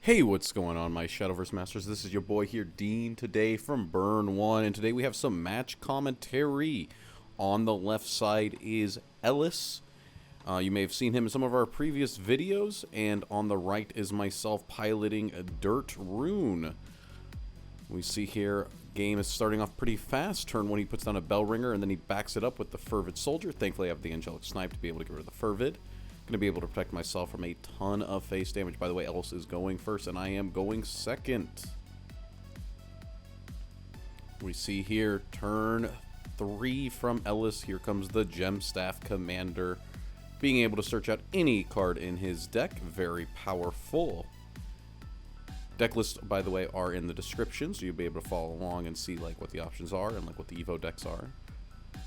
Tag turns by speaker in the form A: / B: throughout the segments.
A: Hey, what's going on, my Shadowverse Masters? This is your boy here, Dean, today from Burn 1, and today we have some match commentary. On the left side is Ellis. You may have seen him in some of our previous videos, and on the right is myself piloting a Dirt Rune. We see here, game is starting off pretty fast. Turn 1, he puts down a Bell Ringer, and then he backs it up with the Fervid Soldier. Thankfully, I have the Angelic Snipe to be able to get rid of the Fervid. Going to be able to protect myself from a ton of face damage. By the way, Ellis is going first, and I am going second. We see here, turn 3 from Ellis. Here comes the Gemstaff Commander. Being able to search out any card in his deck. Very powerful. Deck lists, by the way, are in the description, so you'll be able to follow along and see like what the options are and like what the Evo decks are.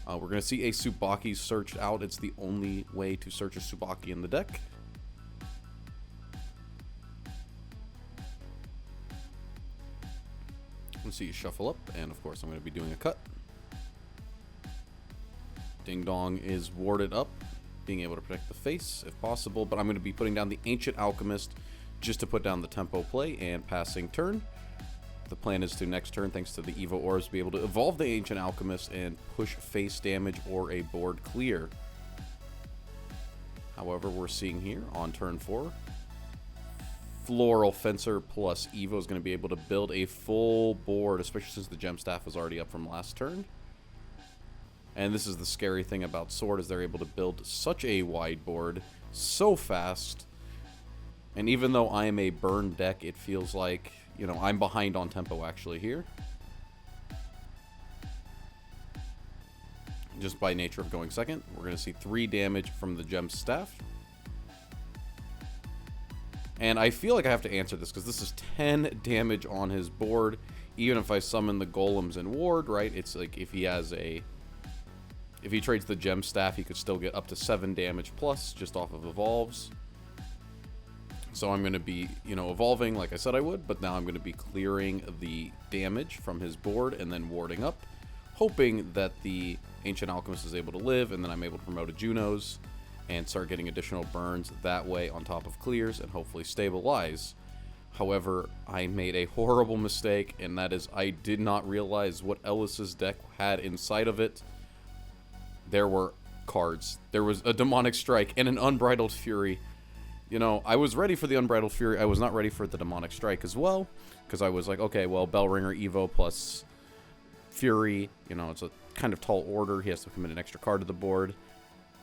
A: We're going to see a Tsubaki searched out. It's the only way to search a Tsubaki in the deck. Let's see you shuffle up, and of course I'm going to be doing a cut. Ding Dong is warded up, being able to protect the face if possible, but I'm going to be putting down the Ancient Alchemist just to put down the tempo play and passing turn. The plan is to next turn, thanks to the Evo Orbs, be able to evolve the Ancient Alchemist and push face damage or a board clear. However, we're seeing here on turn 4, Floral Fencer plus Evo is going to be able to build a full board, especially since the Gemstaff was already up from last turn. And this is the scary thing about Sword, is they're able to build such a wide board so fast. And even though I am a burn deck, it feels like, you know, I'm behind on tempo actually here. Just by nature of going second. We're going to see 3 damage from the Gemstaff. And I feel like I have to answer this because this is 10 damage on his board. Even if I summon the Golems and Ward, right? It's like if he has a... If he trades the Gemstaff, he could still get up to 7 damage plus just off of Evolves. So I'm going to be, you know, evolving like I said I would, but now I'm going to be clearing the damage from his board and then warding up, hoping that the Ancient Alchemist is able to live, and then I'm able to promote a Junos and start getting additional burns that way on top of clears and hopefully stabilize. However, I made a horrible mistake, and that is I did not realize what Ellis's deck had inside of it. There were cards. There was a Demonic Strike and an Unbridled Fury. You know, I was ready for the Unbridled Fury. I was not ready for the Demonic Strike as well, because I was like, okay, well, Bellringer, Evo plus Fury, you know, it's a kind of tall order. He has to commit an extra card to the board.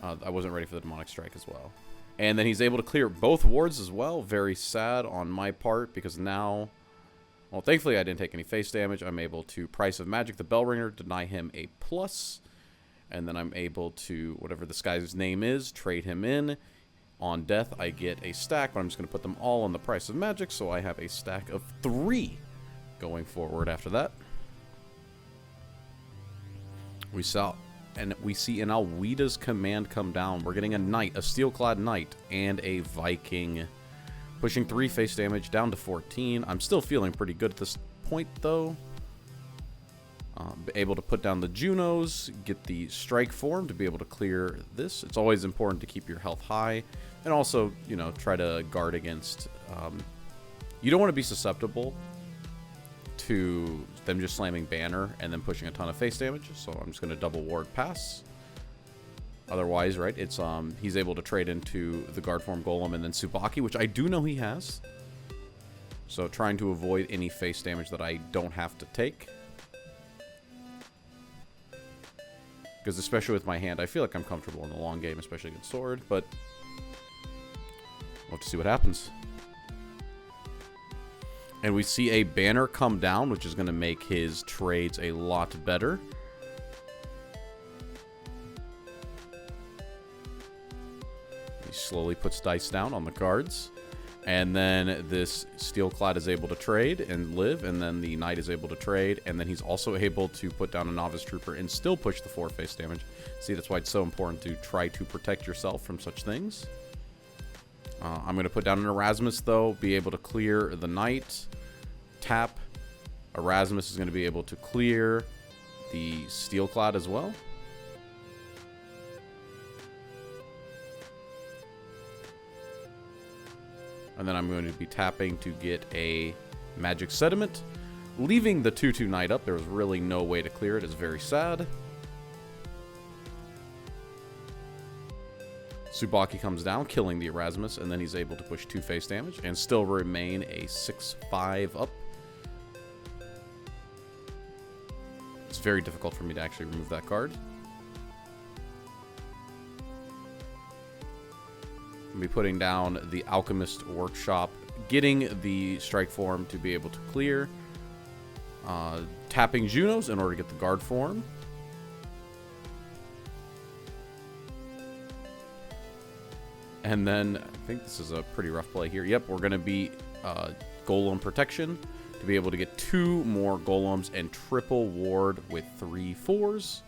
A: I wasn't ready for the Demonic Strike as well. And then he's able to clear both wards as well. Very sad on my part, because now, well, thankfully I didn't take any face damage. I'm able to Price of Magic the Bellringer, deny him a plus, and then I'm able to, whatever this guy's name is, trade him in. On death, I get a stack, but I'm just going to put them all on the Price of Magic, so I have a stack of 3 going forward after that. We see an Alwita's Command come down. We're getting a Knight, a Steelclad Knight, and a Viking. Pushing 3 face damage down to 14. I'm still feeling pretty good at this point, though. Able to put down the Junos, get the Strike form to be able to clear this. It's always important to keep your health high, and also, you know, try to guard against... you don't want to be susceptible to them just slamming Banner and then pushing a ton of face damage, so I'm just going to double ward pass. Otherwise, right, it's he's able to trade into the guard form Golem and then Tsubaki, which I do know he has. So trying to avoid any face damage that I don't have to take. Because especially with my hand, I feel like I'm comfortable in the long game, especially against Sword, but we'll have to see what happens. And we see a Banner come down, which is going to make his trades a lot better. He slowly puts dice down on the cards. And then this Steelclad is able to trade and live, and then the Knight is able to trade, and then he's also able to put down a Novice Trooper and still push the 4 face damage. See, that's why it's so important to try to protect yourself from such things. I'm going to put down an Erasmus, though, be able to clear the Knight, tap. Erasmus is going to be able to clear the Steelclad as well. And then I'm going to be tapping to get a Magic Sediment, leaving the 2/2 Knight up. There was really no way to clear it. It's very sad. Tsubaki comes down, killing the Erasmus, and then he's able to push 2 face damage and still remain a 6/5 up. It's very difficult for me to actually remove that card. I'll be putting down the Alchemist Workshop, getting the Strike form to be able to clear, tapping Junos in order to get the Guard form. And then, I think this is a pretty rough play here. Yep, we're going to be Golem Protection to be able to get 2 more Golems and triple ward with 3 4s.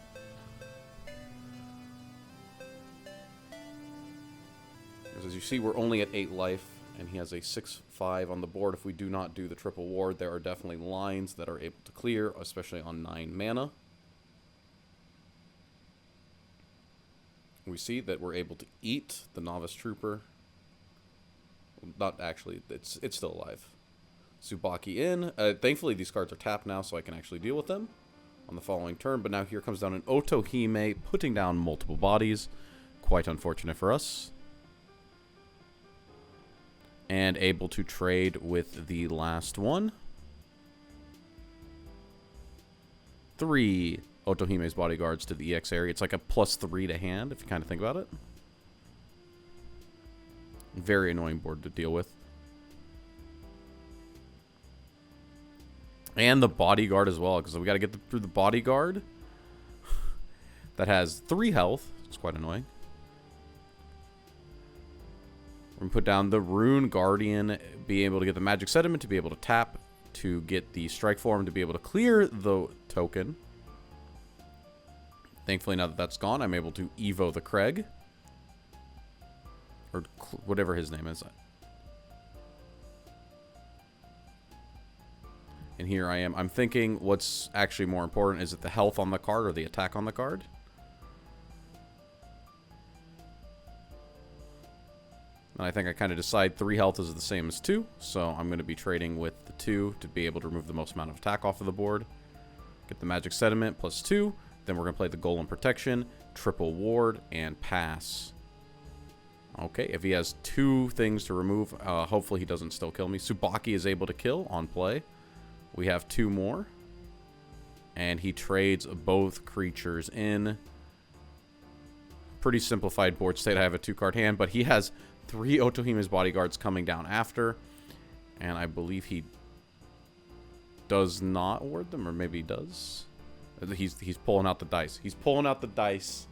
A: As you see, we're only at 8 life, and he has a 6/5 on the board. If we do not do the triple ward, there are definitely lines that are able to clear, especially on 9 mana. We see that we're able to eat the Novice Trooper. Not actually, it's still alive. Tsubaki in. Thankfully, these cards are tapped now, so I can actually deal with them on the following turn. But now here comes down an Otohime, putting down multiple bodies. Quite unfortunate for us. And able to trade with the last one. 3 Otohime's bodyguards to the EX area. It's like a +3 to hand, if you kind of think about it. Very annoying board to deal with. And the bodyguard as well, because we got to get through the bodyguard. That has 3 health. It's quite annoying. We're going to put down the Rune Guardian, be able to get the Magic Sediment, to be able to tap, to get the Strike form, to be able to clear the token. Thankfully, now that that's gone, I'm able to Evo the Craig. Or whatever his name is. And here I am. I'm thinking what's actually more important. Is it the health on the card or the attack on the card? And I think I kind of decide 3 health is the same as 2. So I'm going to be trading with the 2 to be able to remove the most amount of attack off of the board. Get the Magic Sediment +2. Then we're going to play the Golem Protection, triple ward, and pass. Okay, if he has 2 things to remove, hopefully he doesn't still kill me. Tsubaki is able to kill on play. We have 2 more. And he trades both creatures in. Pretty simplified board state. I have a 2-card hand, but he has 3 Otohime's bodyguards coming down after. And I believe he does not ward them, or maybe he does. He's pulling out the dice. He's pulling out the dice.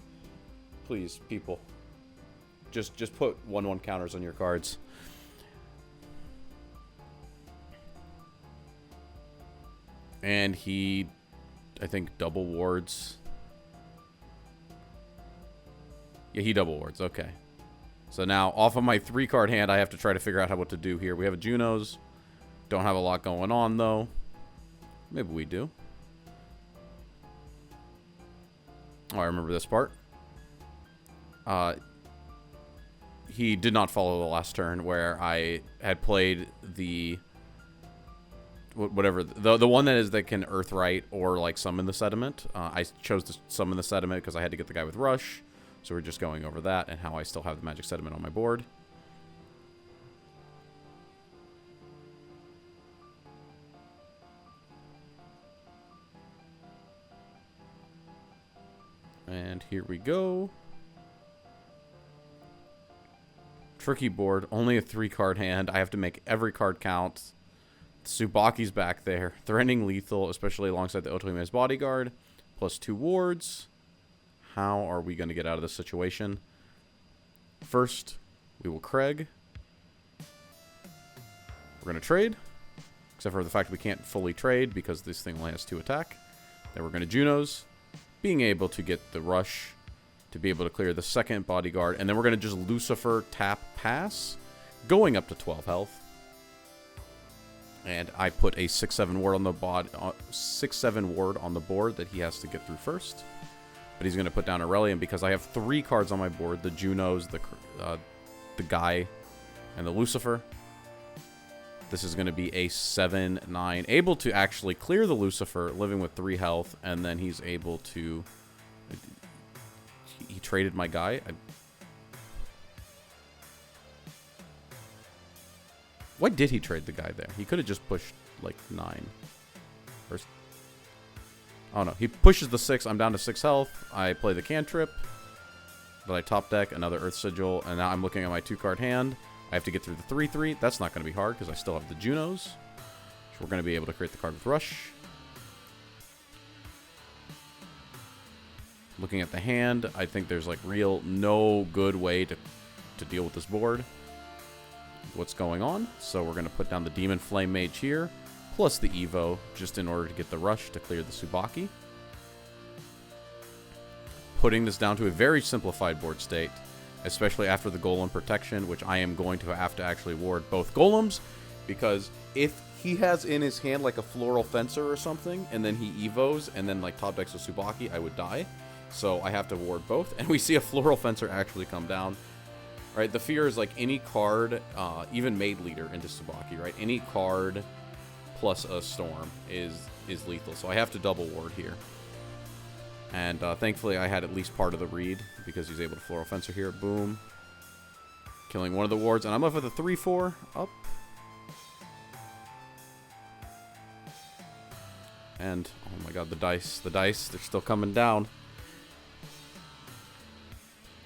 A: Please, people. Just put 1/1 counters on your cards. And he, I think, double wards. Yeah, he double wards. Okay. So now, off of my 3-card hand, I have to try to figure out what to do here. We have a Junos. Don't have a lot going on, though. Maybe we do. Oh, I remember this part. He did not follow the last turn where I had played the whatever the one that can Earthright or like summon the sediment. I chose to summon the sediment because I had to get the guy with rush. So we're just going over that and how I still have the Magic Sediment on my board. And here we go. Tricky board. Only a 3-card hand. I have to make every card count. Tsubaki's back there. Threatening lethal, especially alongside the Otohime's bodyguard. +2 wards. How are we going to get out of this situation? First, we will Craig. We're going to trade. Except for the fact we can't fully trade because this thing only has 2 attack. Then we're going to Junos. Being able to get the rush to be able to clear the 2nd bodyguard. And then we're going to just Lucifer tap pass. Going up to 12 health. And I put a 6/7 ward on the 6/7 ward on the board that he has to get through first. But he's going to put down Aurelian because I have 3 cards on my board. The Junos, the guy, and the Lucifer. This is going to be a 7/9. Able to actually clear the Lucifer, living with 3 health, and then he's able to... He traded my guy. Why did he trade the guy there? He could have just pushed, like, 9. First. Oh, no. He pushes the 6. I'm down to 6 health. I play the cantrip. But I top deck another Earth Sigil, and now I'm looking at my 2-card hand. I have to get through the 3/3. That's not going to be hard because I still have the Junos. So we're going to be able to create the card with Rush. Looking at the hand, I think there's like no good way to deal with this board. What's going on? So we're going to put down the Demon Flame Mage here, plus the Evo, just in order to get the Rush to clear the Tsubaki. Putting this down to a very simplified board state, especially after the Golem protection, which I am going to have to actually ward both Golems, because if he has in his hand like a Floral Fencer or something, and then he Evos, and then like top decks a Tsubaki, I would die. So I have to ward both, and we see a Floral Fencer actually come down. Right, the fear is like any card, even Maid Leader into Tsubaki, right? Any card plus a Storm is lethal, so I have to double ward here. And thankfully I had at least part of the read, because he's able to Floral Fencer here. Boom. Killing one of the wards, and I'm left with a 3/4 up. And, oh my god, the dice, they're still coming down.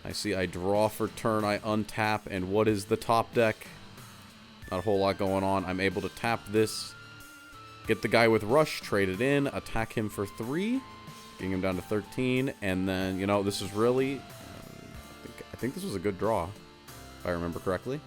A: I see I draw for turn, I untap, and what is the top deck? Not a whole lot going on. I'm able to tap this, get the guy with Rush, trade it in, attack him for 3, getting him down to 13, and then, you know, this is really... I think this was a good draw, if I remember correctly.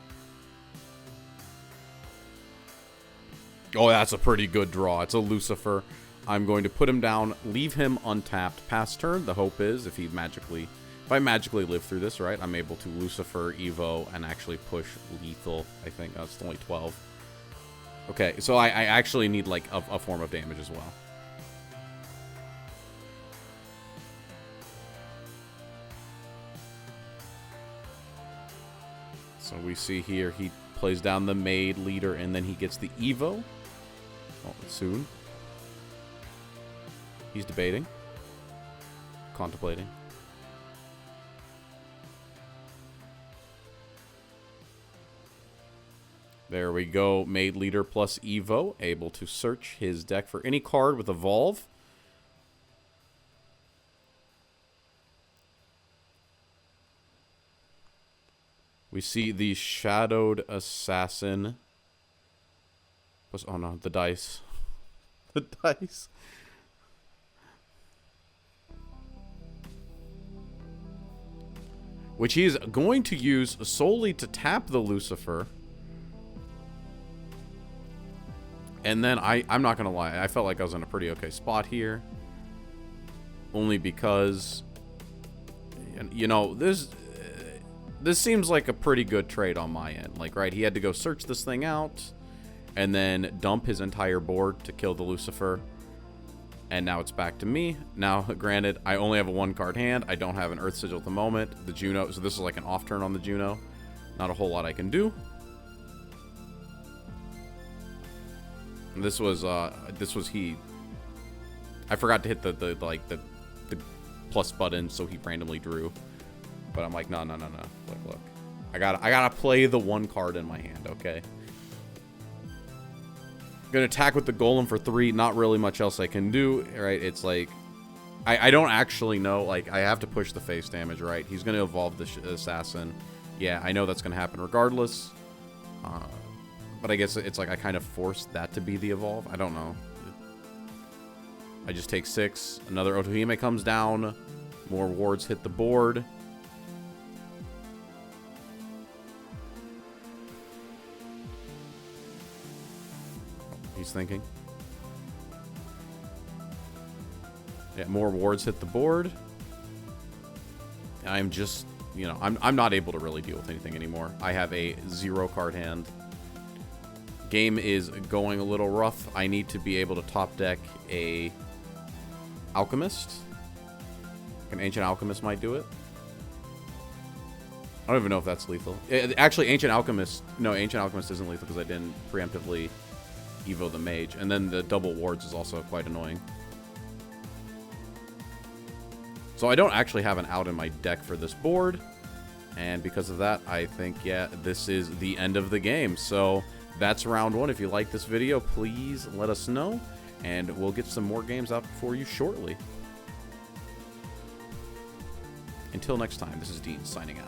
A: Oh, that's a pretty good draw. It's a Lucifer. I'm going to put him down, leave him untapped past turn. The hope is, if I magically live through this, right, I'm able to Lucifer, Evo, and actually push lethal. I think that's only 12. Okay, so I actually need, like, a form of damage as well. So we see here, he plays down the Maid Leader, and then he gets the Evo. Oh, soon. He's debating. Contemplating. There we go. Maid Leader plus Evo. Able to search his deck for any card with Evolve. We see the Shadowed Assassin. Oh no, the dice. The dice. Which he's going to use solely to tap the Lucifer. And then I'm not going to lie, I felt like I was in a pretty okay spot here. Only because, you know, this seems like a pretty good trade on my end. Like, right, he had to go search this thing out, and then dump his entire board to kill the Lucifer. And now it's back to me. Now, granted, I only have a 1-card hand. I don't have an Earth Sigil at the moment. The Juno, so this is like an off turn on the Juno. Not a whole lot I can do. This was he. I forgot to hit the plus button, so he randomly drew. But I'm like, no. Look. I gotta play the 1 card in my hand, okay? Gonna attack with the Golem for 3. Not really much else I can do, right? It's like, I don't actually know. Like, I have to push the face damage, right? He's gonna evolve the Assassin. Yeah, I know that's gonna happen regardless. But I guess it's like I kind of forced that to be the evolve. I don't know. I just take 6. Another Otohime comes down. More wards hit the board. He's thinking. Yeah, more wards hit the board. I'm just, you know, I'm not able to really deal with anything anymore. I have a 0-card hand. Game is going a little rough. I need to be able to top deck a Alchemist. An Ancient Alchemist might do it. I don't even know if that's lethal. Actually, Ancient Alchemist... No, Ancient Alchemist isn't lethal because I didn't preemptively Evo the Mage. And then the double wards is also quite annoying. So I don't actually have an out in my deck for this board. And because of that, I think, yeah, this is the end of the game. So that's round 1. If you like this video, please let us know. And we'll get some more games out for you shortly. Until next time, this is Dean signing out.